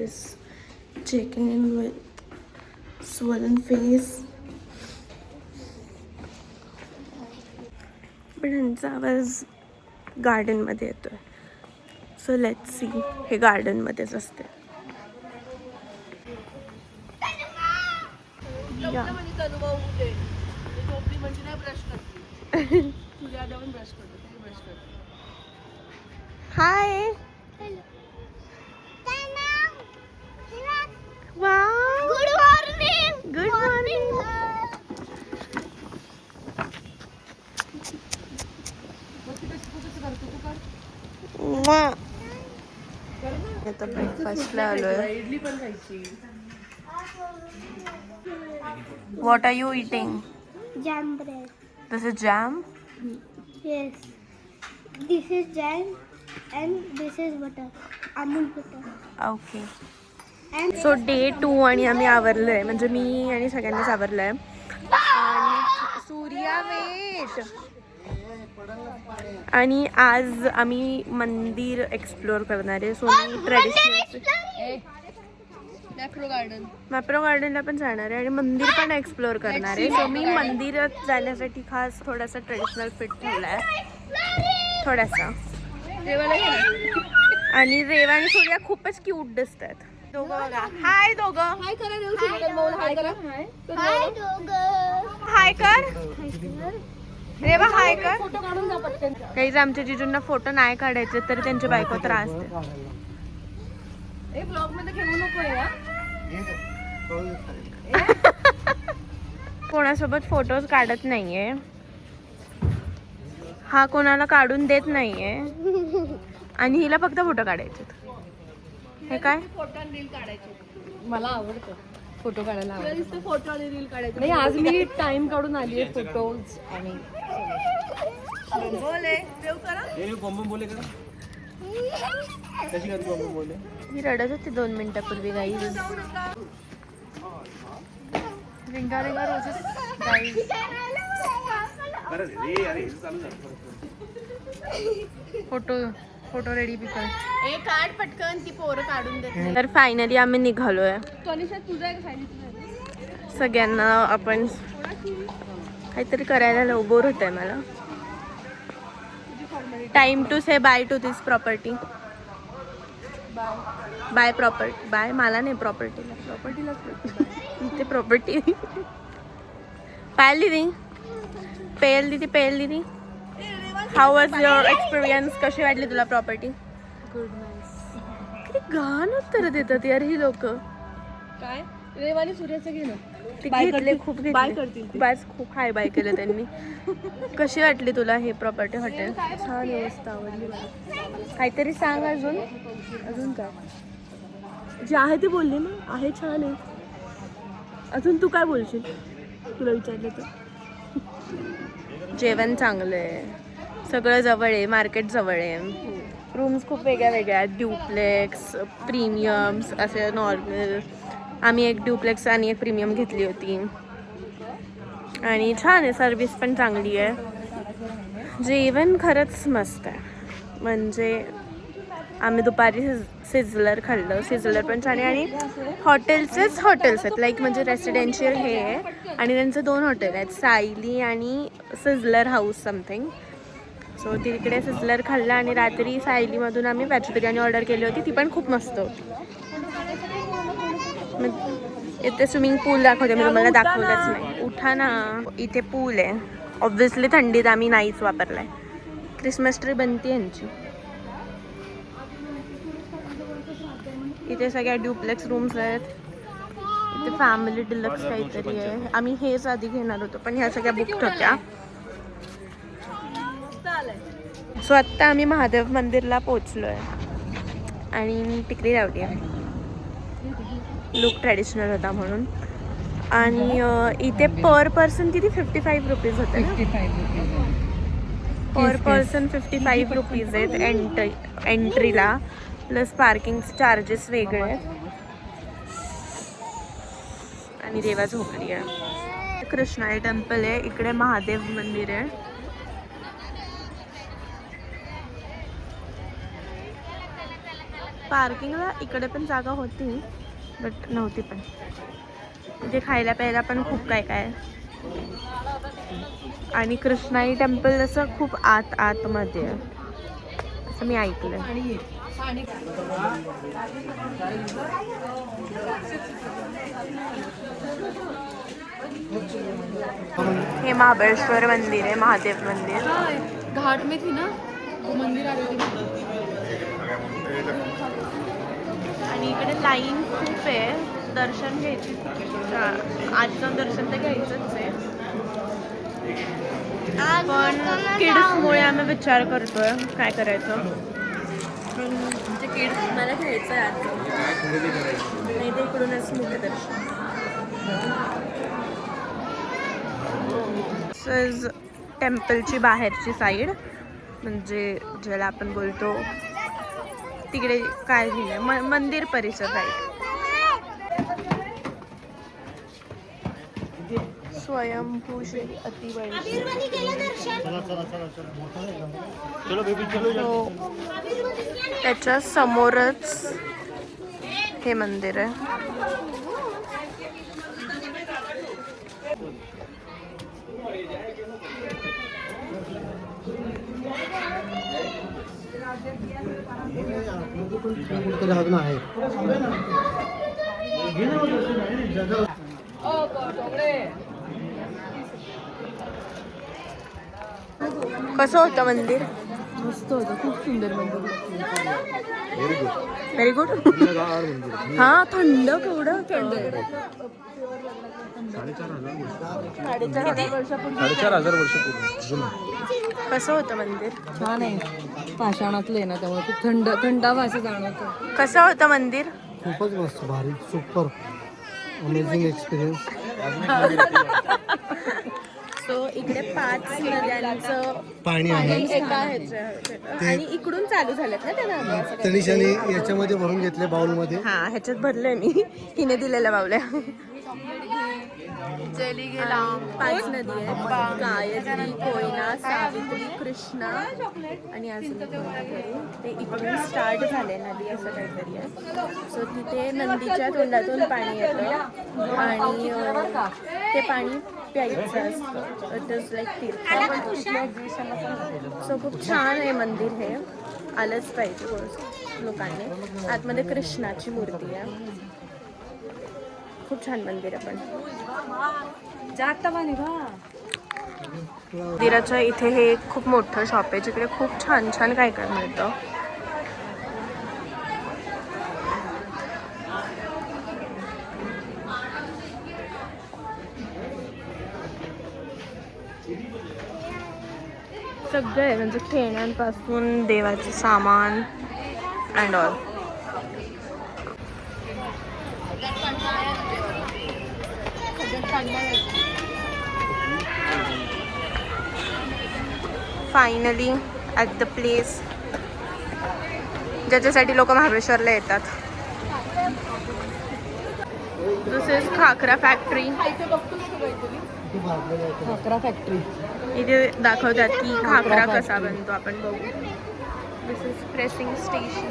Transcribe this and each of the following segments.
is checking in with swollen face. पण ह्यांचा आवाज गार्डनमध्ये येतोय. So let's see. हे गार्डनमध्येच असते. Hi. Wow. Good morning. Good morning. आता ब्रेकफास्टला आलोय. इडली पण खायची. What are you eating? Jam bread. This is jam? Yes. This is jam and this is butter. Amul butter. Okay. And so day 2 आणि आम्ही आवरलोय. म्हणजे मी आणि सगळ्यांनीच आवरलोय. आणि सूर्या वेट. आणि आज आम्ही मंदिर एक्सप्लोअर करणार आहे. सो मी ट्रेडिशनल मॅप्रो गार्डनला पण जाणार आहे आणि मंदिर पण एक्सप्लोअर करणार आहे. सो मी मंदिरात जाण्यासाठी खास थोडासा ट्रेडिशनल फिट ठेवलाय. थोडासा. आणि रेवा आणि सूर्या खूपच क्यूट दिसतात. दोघं बघा. हाय दोघं. हाय कर. हाय कर. रेवा हाय कर. काहीच आमच्या जिजूंना फोटो नाही काढायचे तरी त्यांची बायको त्रास देते. कोणासोबत फोटोज काढत नाहीये. हा कोणाला काढून देत नाहीये. आणि हिला फक्त फोटो काढायचे. हे काय फोटो आणि रील काढायचे. मला आवडतं फोटो काढायला. फोटो आणि रील काढायचे. नाही आज मी टाइम काढून आली आहे फोटोज आणि बोले देव करा. हे बॉम्ब बोले करा. कशी करतो बॉम्ब बोले. मी रडत होते 2 मिनिटापूर्वी. गाईज रिंगा रिंगा रोजेस. गाईज फोटो रेडी पिकल. ए काढ पटकन. ती पोरं काढून देते. तर फायनली आम्ही निघालोय. सगळ्यांना आपण काहीतरी करायला बोर होत आहे मला. Time to say bye to this property. Bye property. Bye मला नाही प्रॉपर्टीला इथे प्रॉपर्टी. पायल दिदी. How was your experience. कशी वाटली तुला प्रॉपर्टी. Good nice. किती घाण उत्तर देतात यार ही लोक. काय रेवानी सूर्याचं घे ना. खूप बाय करतील. बाय खूप हाय बाय केलं त्यांनी. कशी वाटली तुला हे प्रॉपर्टी हॉटेल. छान व्यवस्था आवडली मला. काहीतरी सांग अजून. अजून काय जे आहे ते बोलले ना. आहे छान आहे. अजून तू काय बोलशील. तुला विचारलं तर. जेवण चांगलं आहे. सगळं जवळ आहे. मार्केट जवळ आहे. रूम्स खूप वेगळ्या आहेत. ड्युप्लेक्स प्रीमियम्स असे नॉर्मल. आम्ही एक ड्युप्लेक्स आणि एक प्रीमियम घेतली होती. आणि छान आहे. सर्विस पण चांगली आहे. जेवण खरंच मस्त आहे. म्हणजे आम्ही दुपारी सिझलर खाल्लं. सिझलर पण छान आहे. आणि हॉटेल्स आहेत. लाईक म्हणजे रेसिडेन्शियल हे आहे. आणि त्यांचं 2 हॉटेल आहेत. सायली आणि सिझलर हाऊस समथिंग. सो तिकडे सिझलर खाल्लं. आणि रात्री सायलीमधून आम्ही व्हेज बिर्याणी ऑर्डर केली होती. ती पण खूप मस्त होती. इथे स्विमिंग पूल दाखवते. मी तुम्हाला दाखवलंच नाही. उठा ना. इथे पूल आहे. ऑब्व्हियसली थंडीत आम्ही नाहीच वापरलाय. क्रिसमस ट्री बनते यांची. इथे सगळ्या ड्युप्लेक्स रूम्स आहेत. इथे फॅमिली डिलक्स काहीतरी आहे. आम्ही हेच आधी घेणार होतो पण ह्या सगळ्या बुकड होत्या. सो आत्ता आम्ही महादेव मंदिरला पोचलोय आणि मी टिकली लावली आहे. लुक ट्रेडिशनल होता म्हणून. आणि इथे पर पर्सन किती 55 रुपीज होते. 55 पर पर्सन 55 रुपीज आहेत एंट्रीला. प्लस पार्किंग चार्जेस वेगळे आहेत. आणि रेवा झोपली आहे. कृष्णाई टेम्पल आहे. इकडे महादेव मंदिर आहे. पार्किंगला इकडे पण जागा होती बट नव्हती पण. इथे खायला प्यायला पण खूप काय काय. आणि कृष्णाई टेम्पल असं खूप आतमध्ये आहे असं मी ऐकलं. हे महाबळेश्वर मंदिर आहे, महादेव मंदिर. घाट में थी ना वो मंदिर आ गई. आणि इकडे लाईन खूप आहे दर्शन घ्यायची. आज जाऊन दर्शन तर घ्यायचंच आहे पण किड्समुळे आम्ही विचार करतोय काय करायचं. म्हणजे किड्स मला घ्यायचं आहे आज नाही ते इकडूनच मुखदर्शन. टेम्पलची बाहेरची साईड म्हणजे ज्याला आपण बोलतो तिकडे काय लिहिलंय मंदिर परिसर साईड. स्वयंभू श्री अतिवैष्णव. त्याच्या समोरच हे मंदिर आहे. कसं होतं मंदिर? मस्त होतं, खूप सुंदर मंदिर. Very good. हा थंड केवढं थंड. 4,500 वर्षापूर्वी. कसं होतं मंदिर? छान आहे, पाषाणातलं आहे ना त्यामुळे खूप थंडावा असं जाणवतं. कसं होतं मंदिर? खूपच मस्त, भारी, सुपर अमेझिंग एक्सपिरियन्स. सो इकडे 5 नद्यांचं पाणी आहे. एका ह्याचं आणि इकडून चालू झालेत ना त्यांना. तनिषाने याच्यामध्ये भरून घेतले बाउलमध्ये. हा ह्याच्यात भरलंय मी, हिने दिलेल्या बावल्या. गेला 5 नदी आहेत, गायत्री, कोयना, सावित्री, कृष्णा आणि अजून ते इकडून स्टार्ट झाले नदी असं काहीतरी आहे. सो तिथे नंदीच्या तोंडातून पाणी येतं आणि ते पाणी प्यायचं असतं. It is like tirth. So खूप छान आहे मंदिर, हे आलंच पाहिजे लोकांनी. आतमध्ये कृष्णाची मूर्ती आहे. खूप छान मंदिर आहे. पण मंदिराच्या इथे हे एक खूप मोठं शॉप आहे जिकडे खूप छान छान काय काय मिळतं. सगळे म्हणजे खेळण्यांपासून देवाचे सामान and all. Finally at the place ज्याच्यासाठी लोक महाबळेश्वरला येतात. This is khakra factory. Khakra factory इथे दाखवतात की खाकरा कसा बनतो. आपण बघू. This is pressing station.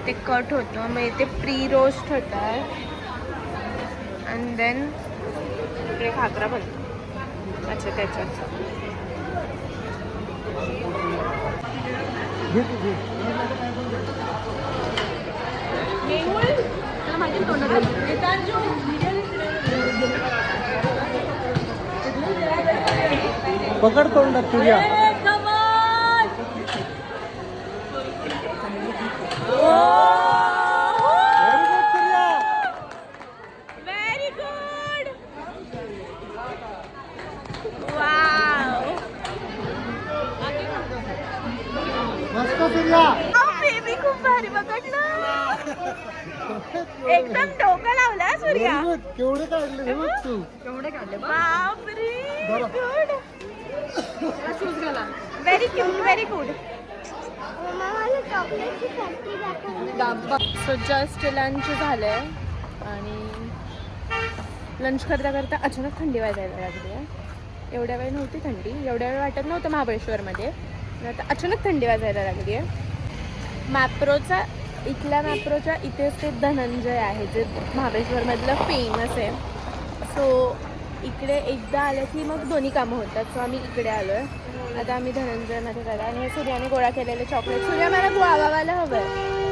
ते कट होतं मग इथे प्री रोस्ट होत आहे अँड देन इकडे खाकरा बनतो. अच्छा त्याच्यात पकड तोंडात तुझ्या. Very good. वाव. मस्त सूर्या. बेबी खूप भारी पकडलं. एकदम डोकं लावला सूर्या. केवढे काढले बघ तू. बापरे. Good. Very cute. Very good. So just lunch झालंय आणि लंच करता करता अचानक थंडी वाजायला लागली आहे. एवढ्या वेळ नव्हती थंडी, एवढ्या वेळ वाटत नव्हतं महाबळेश्वरमध्ये, पण आता अचानक थंडी वाजायला लागली आहे. मॅप्रोचा इथल्या मॅप्रोच्या इथेच ते धनंजय आहे जे महाबळेश्वरमधलं फेमस आहे. सो इकडे एकदा आलं की मग दोन्ही कामं होतात. सो आम्ही इकडे आलो आहे. आता आम्ही धनंजयमध्ये करा आणि हे सूर्याने गोळा केलेले चॉकलेट. सूर्या मला गुआवाला हवं आहे.